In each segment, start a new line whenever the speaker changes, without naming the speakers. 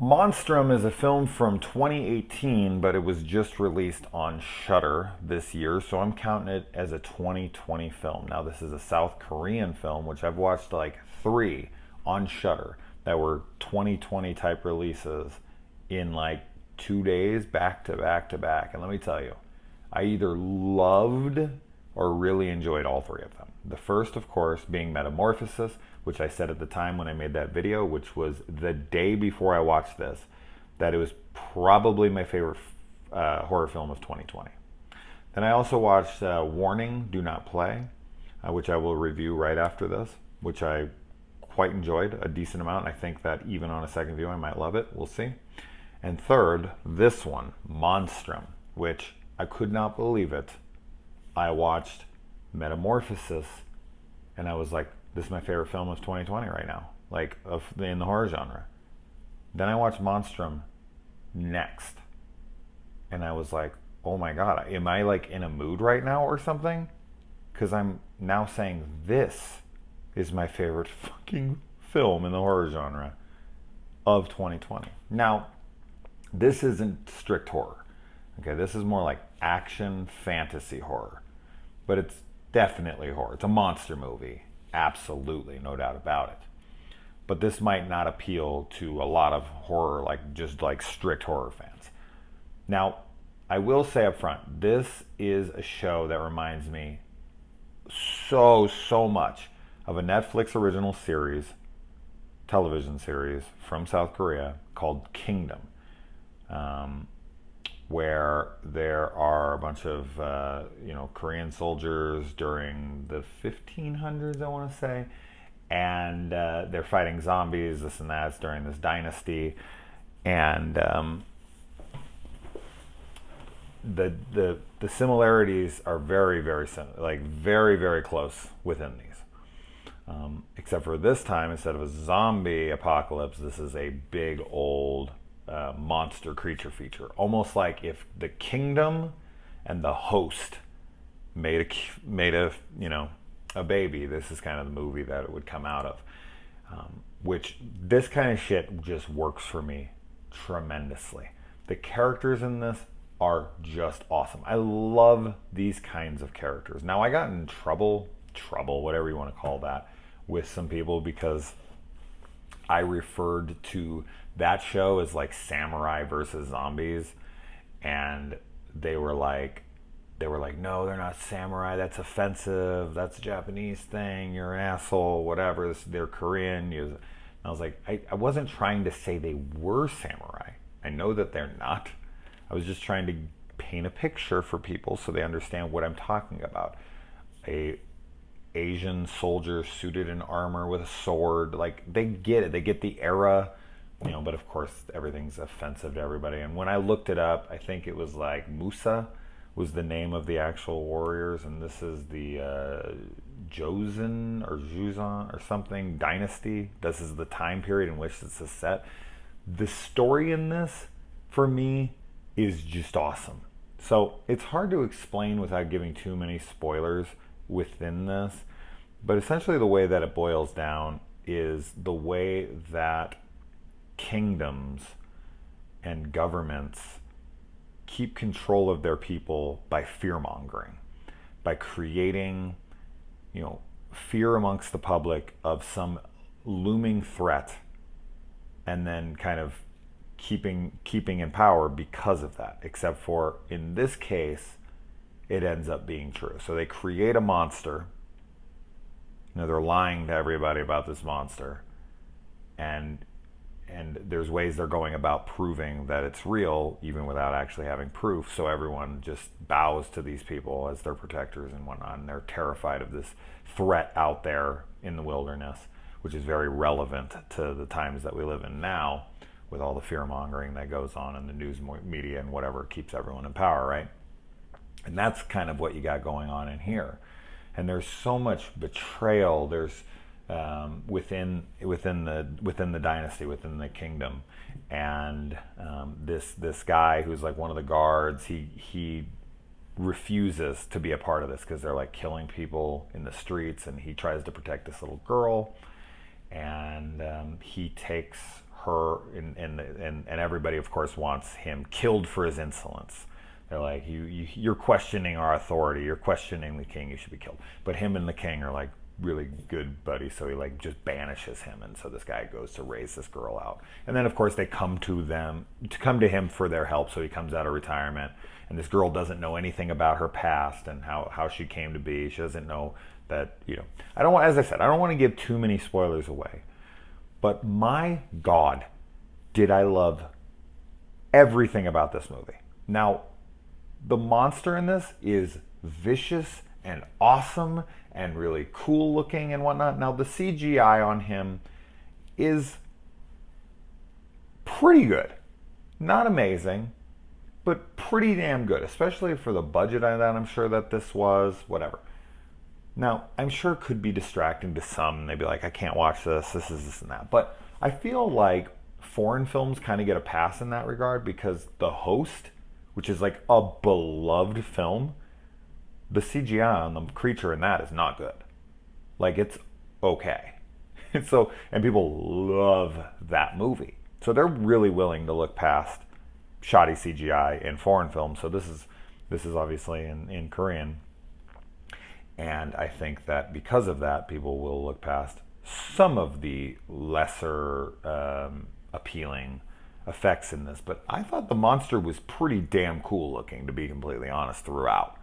Monstrum is a film from 2018, but it was just released on Shudder this year, so I'm counting it as a 2020 film. Now, this is a South Korean film, which I've watched like three on Shudder that were 2020 type releases in like 2 days, back to back to back. And let me tell you, I either loved or really enjoyed all three of them. The first, of course, being Metamorphosis, which I said at the time when I made that video, which was the day before I watched this, that it was probably my favorite horror film of 2020. Then I also watched Warning, Do Not Play, which I will review right after this, which I quite enjoyed a decent amount. I think that even on a second view, I might love it. We'll see. And third, this one, Monstrum, which I could not believe it. I watched Metamorphosis, and I was like, this is my favorite film of 2020 right now, like in the horror genre. Then I watched Monstrum next, and I was like, oh my god, am I like in a mood right now or something? Because I'm now saying this is my favorite fucking film in the horror genre of 2020. Now, this isn't strict horror. Okay, this is more like action fantasy horror. But it's definitely horror. It's a monster movie. Absolutely, no doubt about it. But this might not appeal to a lot of horror, like just like strict horror fans. Now, I will say up front, this is a show that reminds me so much of a Netflix original series, television series from South Korea called Kingdom. Where there are a bunch of Korean soldiers during the 1500s, I want to say, and they're fighting zombies, this and that. It's during this dynasty, and the similarities are very like very close within these. Except for this time, instead of a zombie apocalypse, this is a big old monster creature feature, almost like if the Kingdom and the Host made a baby. This is kind of the movie that it would come out of, which this kind of shit just works for me tremendously. The characters in this are just awesome. I love these kinds of characters. Now, I got in trouble, whatever you want to call that, with some people because I referred to that show as like samurai versus zombies, and they were like, no, they're not samurai. That's offensive. That's a Japanese thing. You're an asshole. Whatever. They're Korean. And I was like, I wasn't trying to say they were samurai. I know that they're not. I was just trying to paint a picture for people so they understand what I'm talking about. A Asian soldier suited in armor with a sword, like they get it. They get the era. But of course everything's offensive to everybody. And when I looked it up, I think it was like Musa was the name of the actual warriors, and this is the Joseon or Joseon or something dynasty. This is the time period in which this is set. The story in this, for me, is just awesome. So it's hard to explain without giving too many spoilers within this, but essentially the way that it boils down is the way that kingdoms and governments keep control of their people by fear-mongering, by creating, fear amongst the public of some looming threat, and then kind of keeping in power because of that. Except for in this case, it ends up being true. So they create a monster. They're lying to everybody about this monster, and there's ways they're going about proving that it's real, even without actually having proof. So everyone just bows to these people as their protectors and whatnot, and they're terrified of this threat out there in the wilderness, which is very relevant to the times that we live in now, with all the fear-mongering that goes on in the news media and whatever keeps everyone in power, right? And that's kind of what you got going on in here. And there's so much betrayal. There's within the dynasty, within the kingdom, and this guy who's like one of the guards, he refuses to be a part of this because they're like killing people in the streets, and he tries to protect this little girl, and he takes her and everybody, of course, wants him killed for his insolence. They're like, you're questioning our authority. You're questioning the king. You should be killed. But him and the king are like really good buddies, so he like just banishes him, and so this guy goes to raise this girl out. And then, of course, they come to him for their help. So he comes out of retirement, and this girl doesn't know anything about her past and how she came to be. She doesn't know that, I don't want, as I said, I don't want to give too many spoilers away. But my God, did I love everything about this movie. Now, the monster in this is vicious and awesome and really cool looking and whatnot. Now, the CGI on him is pretty good. Not amazing, but pretty damn good, especially for the budget that I'm sure that this was, whatever. Now, I'm sure it could be distracting to some. They'd be like, I can't watch this is this and that. But I feel like foreign films kind of get a pass in that regard because The Host, which is like a beloved film, the CGI on the creature in that is not good. Like, it's okay. And people love that movie. So they're really willing to look past shoddy CGI in foreign films. So this is obviously in Korean. And I think that because of that, people will look past some of the lesser appealing effects in this. But I thought the monster was pretty damn cool looking, to be completely honest, throughout.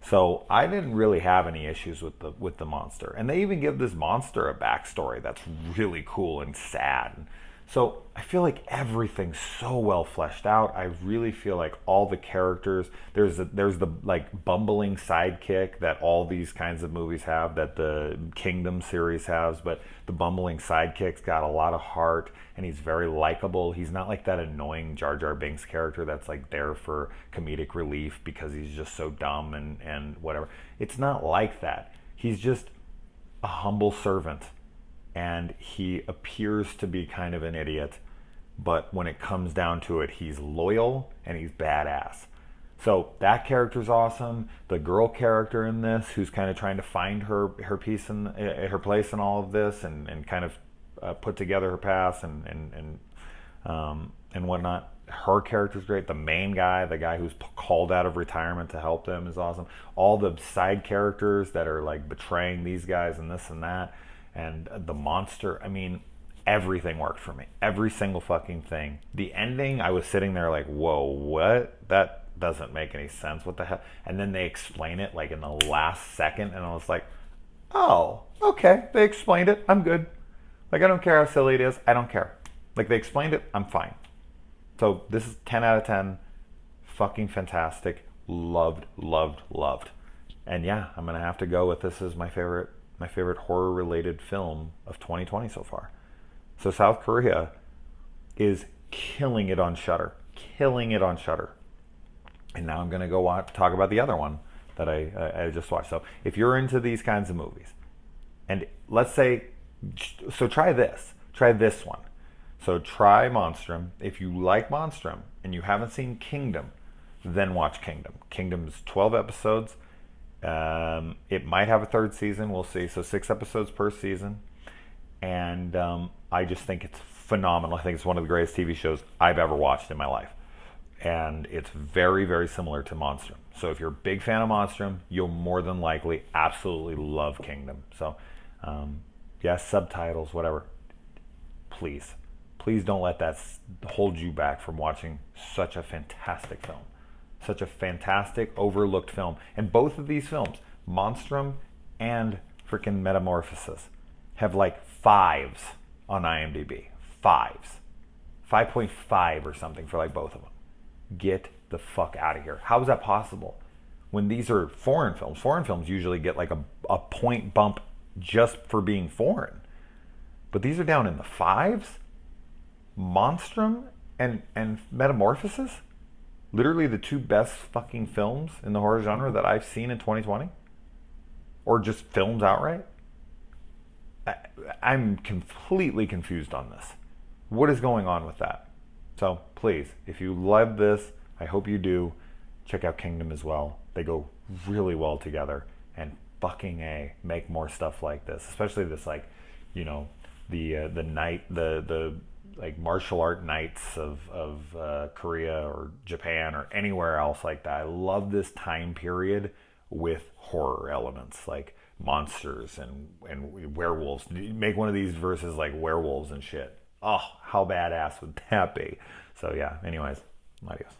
So I didn't really have any issues with the monster. And they even give this monster a backstory that's really cool and sad. So I feel like everything's so well fleshed out. I really feel like all the characters, there's the like bumbling sidekick that all these kinds of movies have, that the Kingdom series has, but the bumbling sidekick's got a lot of heart and he's very likable. He's not like that annoying Jar Jar Binks character that's like there for comedic relief because he's just so dumb and whatever. It's not like that. He's just a humble servant. And he appears to be kind of an idiot, but when it comes down to it, he's loyal and he's badass. So that character's awesome. The girl character in this, who's kind of trying to find her piece in her place in all of this, and kind of put together her past and whatnot. Her character's great. The main guy, the guy who's called out of retirement to help them, is awesome. All the side characters that are like betraying these guys and this and that. And the monster, I mean, everything worked for me. Every single fucking thing. The ending, I was sitting there like, whoa, what? That doesn't make any sense. What the hell? And then they explain it like in the last second, and I was like, oh, okay. They explained it. I'm good. Like, I don't care how silly it is. I don't care. Like, they explained it. I'm fine. So this is 10 out of 10. Fucking fantastic. Loved. And yeah, I'm going to have to go with this as my favorite horror-related film of 2020 so far. So South Korea is killing it on Shudder. And now I'm going to go talk about the other one that I just watched. So if you're into these kinds of movies, and let's say, so try this one. So try Monstrum. If you like Monstrum and you haven't seen Kingdom, then watch Kingdom. Kingdom's 12 episodes. It might have a third season, we'll see. So 6 episodes per season, and I just think it's phenomenal. I think it's one of the greatest TV shows I've ever watched in my life, and it's very, very similar to Monstrum. So if you're a big fan of Monstrum, you'll more than likely absolutely love Kingdom. So yes, subtitles, whatever. Please don't let that hold you back from watching such a fantastic film. Such a fantastic, overlooked film. And both of these films, Monstrum and freaking Metamorphosis, have like 5s on IMDb. 5s. 5.5 or something for like both of them. Get the fuck out of here. How is that possible? When these are foreign films. Foreign films usually get like a point bump just for being foreign. But these are down in the 5s? Monstrum and Metamorphosis? Literally the 2 best fucking films in the horror genre that I've seen in 2020? Or just films outright? I'm completely confused on this. What is going on with that? So please, if you love this, I hope you do, check out Kingdom as well. They go really well together, and fucking A, make more stuff like this. Especially this, like, the night, the like martial art nights of Korea or Japan or anywhere else like that. I love this time period with horror elements like monsters and werewolves. Make one of these versus like werewolves and shit. Oh, how badass would that be? So yeah. Anyways, adios.